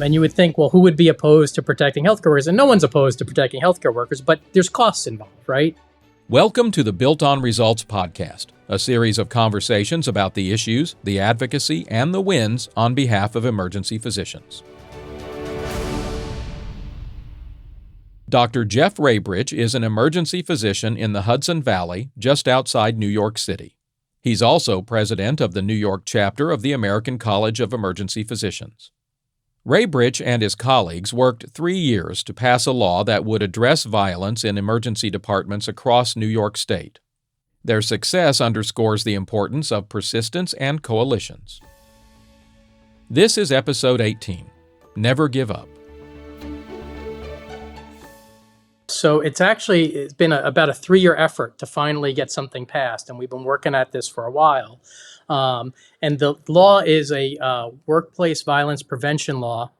And you would think, well, who would be opposed to protecting healthcare workers? And no one's opposed to protecting healthcare workers, but there's costs involved, right? Welcome to the Built on Results podcast, a series of conversations about the issues, the advocacy, and the wins on behalf of emergency physicians. Dr. Jeff Rabrich is an emergency physician in the Hudson Valley, just outside New York City. He's also president of the New York chapter of the American College of Emergency Physicians. Rabrich and his colleagues worked 3 years to pass a law that would address violence in emergency departments across New York State. Their success underscores the importance of persistence and coalitions. This is episode 18, Never Give Up. So it's been about a 3-year effort to finally get something passed, and we've been working at this for a while. And the law is a workplace violence prevention law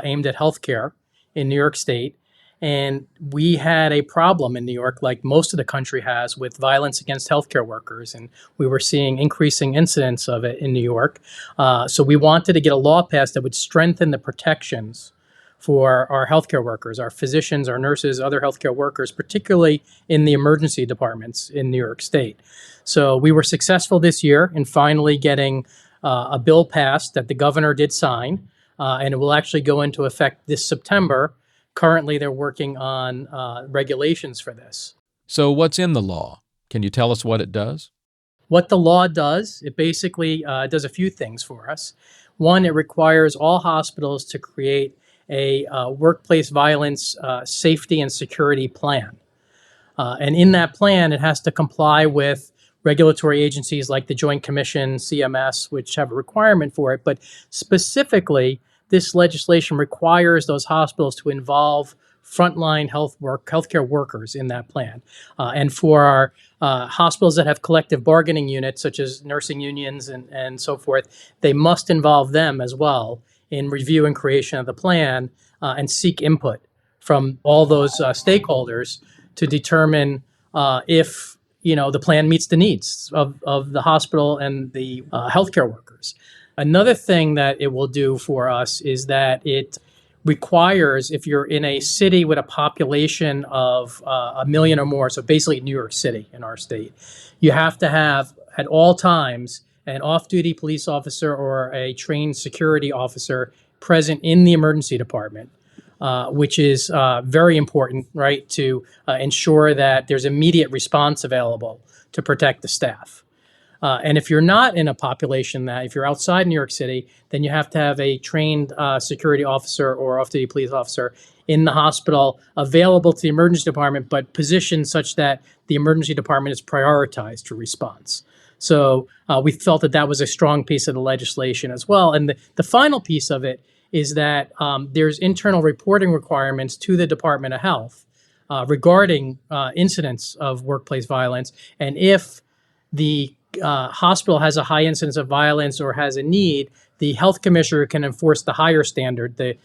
aimed at healthcare in New York State. And we had a problem in New York, like most of the country has, with violence against healthcare workers. And we were seeing increasing incidents of it in New York. So we wanted to get a law passed that would strengthen the protections for our healthcare workers, our physicians, our nurses, other healthcare workers, particularly in the emergency departments in New York State. So we were successful this year in finally getting a bill passed that the governor did sign, and it will actually go into effect this September. Currently, they're working on regulations for this. So what's in the law? Can you tell us what it does? What the law does, it basically does a few things for us. One, it requires all hospitals to create a workplace violence safety and security plan. And in that plan, it has to comply with regulatory agencies like the Joint Commission, CMS, which have a requirement for it. But specifically, this legislation requires those hospitals to involve frontline healthcare workers in that plan. And for our hospitals that have collective bargaining units, such as nursing unions and so forth, they must involve them as well in review and creation of the plan and seek input from all those stakeholders to determine if the plan meets the needs of the hospital and the healthcare workers. Another thing that it will do for us is that it requires, if you're in a city with a population of 1 million or more, so basically New York City in our state, you have to have at all times an off-duty police officer or a trained security officer present in the emergency department, which is very important, right, to ensure that there's immediate response available to protect the staff. And if you're not in a population if you're outside New York City, then you have to have a trained security officer or off-duty police officer in the hospital available to the emergency department, but positioned such that the emergency department is prioritized for response. So we felt that was a strong piece of the legislation as well. And the final piece of it is that there's internal reporting requirements to the Department of Health regarding incidents of workplace violence. And if the hospital has a high incidence of violence or has a need, the health commissioner can enforce the higher standard, the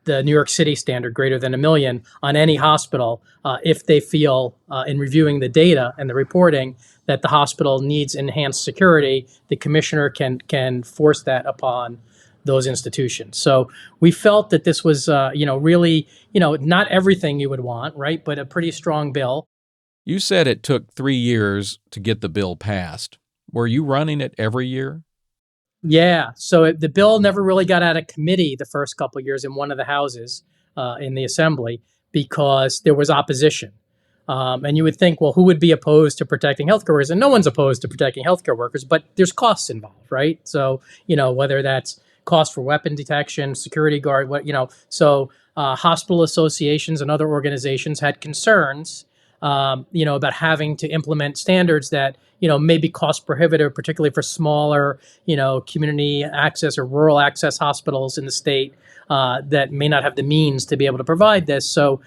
New York City standard, greater than 1 million, on any hospital if they feel, in reviewing the data and the reporting, that the hospital needs enhanced security. The commissioner can force that upon those institutions. So we felt that this was, really, not everything you would want, right, but a pretty strong bill. You said it took 3 years to get the bill passed. Were you running it every year? Yeah. So the bill never really got out of committee the first couple of years in one of the houses in the assembly because there was opposition. And you would think, well, who would be opposed to protecting healthcare workers? And no one's opposed to protecting healthcare workers, but there's costs involved, right? So, whether that's cost for weapon detection, security guard, so hospital associations and other organizations had concerns about having to implement standards that, may be cost prohibitive, particularly for smaller, community access or rural access hospitals in the state that may not have the means to be able to provide this. So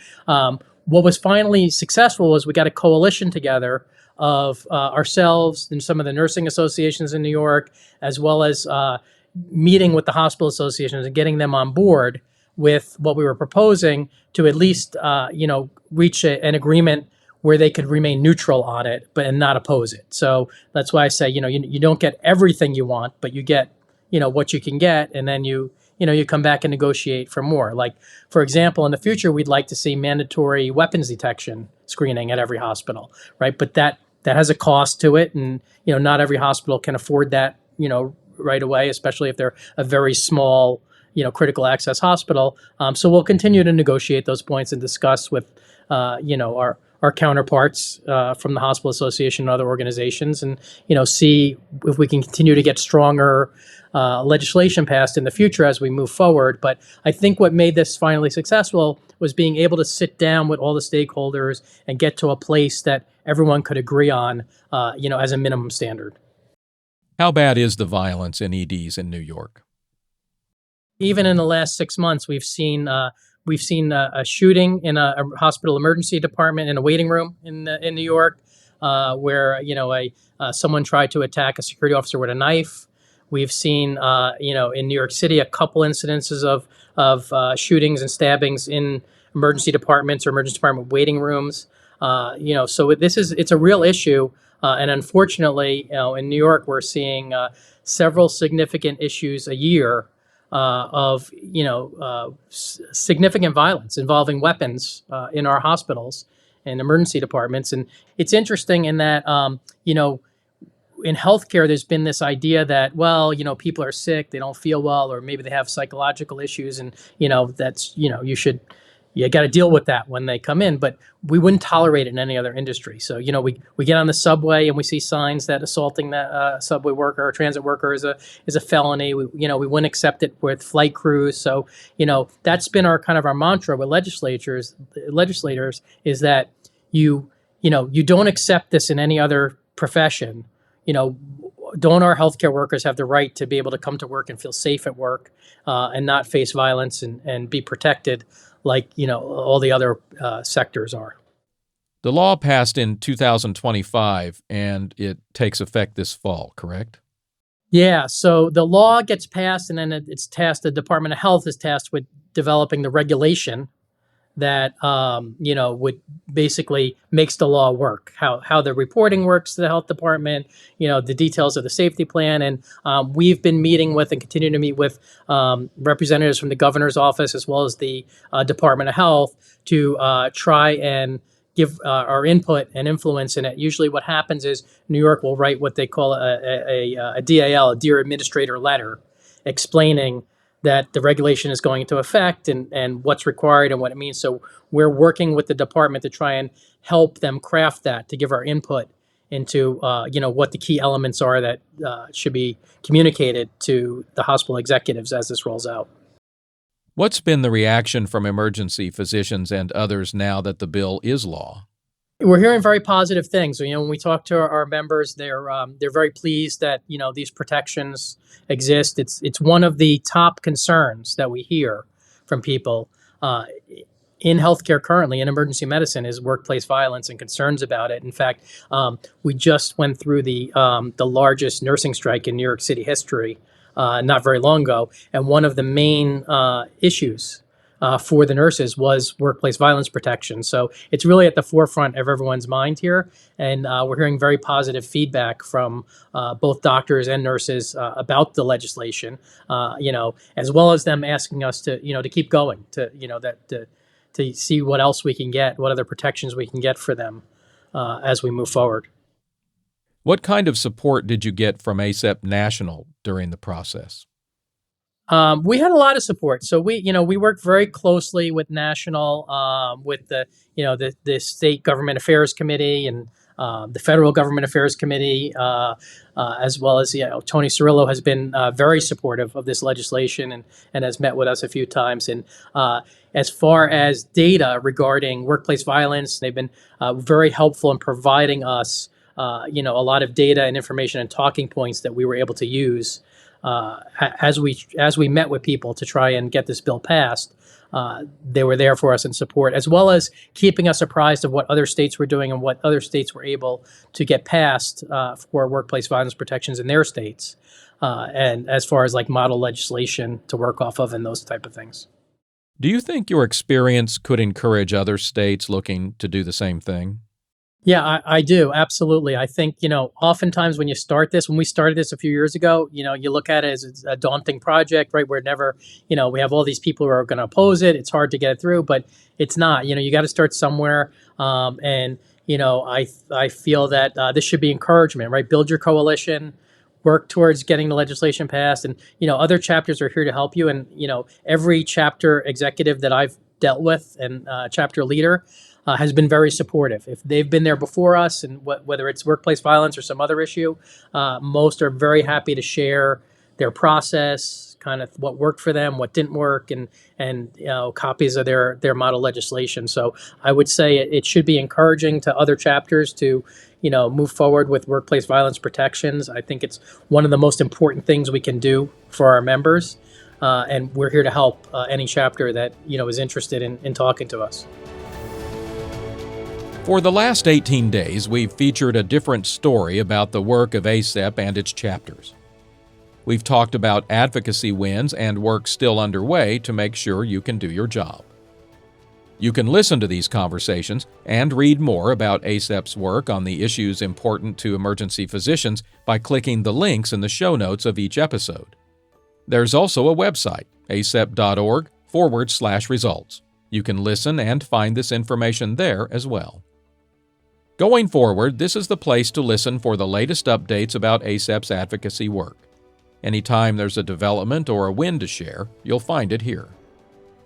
what was finally successful was we got a coalition together of ourselves and some of the nursing associations in New York, as well as meeting with the hospital associations and getting them on board with what we were proposing to at least, reach an agreement where they could remain neutral on it, and not oppose it. So that's why I say, you don't get everything you want, but you get, what you can get, and then you you come back and negotiate for more. Like, for example, in the future, we'd like to see mandatory weapons detection screening at every hospital, right? But that has a cost to it, and not every hospital can afford that, right away, especially if they're a very small, critical access hospital. So we'll continue to negotiate those points and discuss with, our counterparts from the Hospital Association and other organizations, and see if we can continue to get stronger legislation passed in the future as we move forward. But I think what made this finally successful was being able to sit down with all the stakeholders and get to a place that everyone could agree on, as a minimum standard. How bad is the violence in EDs in New York? Even in the last 6 months, we've seen a shooting in a hospital emergency department in a waiting room in New York, where someone tried to attack a security officer with a knife. We've seen in New York City a couple incidences of shootings and stabbings in emergency departments or emergency department waiting rooms. So it's a real issue, and unfortunately, in New York, we're seeing several significant issues a year of significant violence involving weapons in our hospitals and emergency departments. And it's interesting in that in healthcare, there's been this idea that, well, people are sick, they don't feel well, or maybe they have psychological issues, and that's you got to deal with that when they come in. But we wouldn't tolerate it in any other industry. So we get on the subway and we see signs that assaulting that subway worker or transit worker is a felony. We wouldn't accept it with flight crews. So that's been our kind of our mantra with legislators is that you don't accept this in any other profession. Don't our healthcare workers have the right to be able to come to work and feel safe at work, and not face violence and be protected like all the other sectors are? The law passed in 2025, and it takes effect this fall, correct? Yeah. So the law gets passed, and then it's tasked. The Department of Health is tasked with developing the regulation that would basically makes the law work, how the reporting works to the health department, the details of the safety plan. And we've been meeting with and continue to meet with representatives from the governor's office as well as the Department of Health to try and give our input and influence in it. Usually what happens is New York will write what they call a DAL, a Dear Administrator letter, explaining that the regulation is going into effect and what's required and what it means. So we're working with the department to try and help them craft that, to give our input into what the key elements are that should be communicated to the hospital executives as this rolls out. What's been the reaction from emergency physicians and others now that the bill is law? We're hearing very positive things. When we talk to our members, they're very pleased that these protections exist. It's one of the top concerns that we hear from people in healthcare currently, in emergency medicine, is workplace violence and concerns about it. In fact, we just went through the largest nursing strike in New York City history not very long ago, and one of the main issues for the nurses was workplace violence protection. So it's really at the forefront of everyone's mind here. And we're hearing very positive feedback from both doctors and nurses about the legislation, as well as them asking us to keep going, to see what else we can get, what other protections we can get for them as we move forward. What kind of support did you get from ACEP National during the process? We had a lot of support. So we worked very closely with National, with the State Government Affairs Committee and the Federal Government Affairs Committee, as well as Tony Cirillo has been very supportive of this legislation and has met with us a few times. And as far as data regarding workplace violence, they've been very helpful in providing us a lot of data and information and talking points that we were able to use as we met with people to try and get this bill passed. They were there for us in support, as well as keeping us apprised of what other states were doing and what other states were able to get passed for workplace violence protections in their states, and as far as like model legislation to work off of and those type of things. Do you think your experience could encourage other states looking to do the same thing? Yeah, I do. Absolutely. I think, oftentimes when you start this, when we started this a few years ago, you look at it as it's a daunting project, right? We're never, we have all these people who are going to oppose it. It's hard to get it through, but it's not. You got to start somewhere. And, I feel that this should be encouragement, right? Build your coalition, work towards getting the legislation passed. And, other chapters are here to help you. And, every chapter executive that I've dealt with and chapter leader, has been very supportive. If they've been there before us, and whether it's workplace violence or some other issue, most are very happy to share their process, kind of what worked for them, what didn't work, and copies of their model legislation. So I would say it should be encouraging to other chapters to move forward with workplace violence protections. I think it's one of the most important things we can do for our members, and we're here to help any chapter that is interested in talking to us. For the last 18 days, we've featured a different story about the work of ACEP and its chapters. We've talked about advocacy wins and work still underway to make sure you can do your job. You can listen to these conversations and read more about ACEP's work on the issues important to emergency physicians by clicking the links in the show notes of each episode. There's also a website, acep.org/results. You can listen and find this information there as well. Going forward, this is the place to listen for the latest updates about ACEP's advocacy work. Anytime there's a development or a win to share, you'll find it here.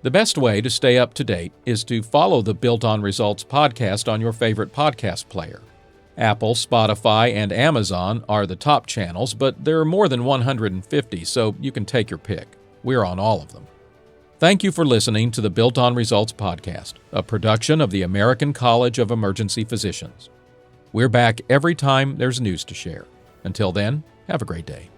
The best way to stay up to date is to follow the Built on Results podcast on your favorite podcast player. Apple, Spotify, and Amazon are the top channels, but there are more than 150, so you can take your pick. We're on all of them. Thank you for listening to the Built on Results podcast, a production of the American College of Emergency Physicians. We're back every time there's news to share. Until then, have a great day.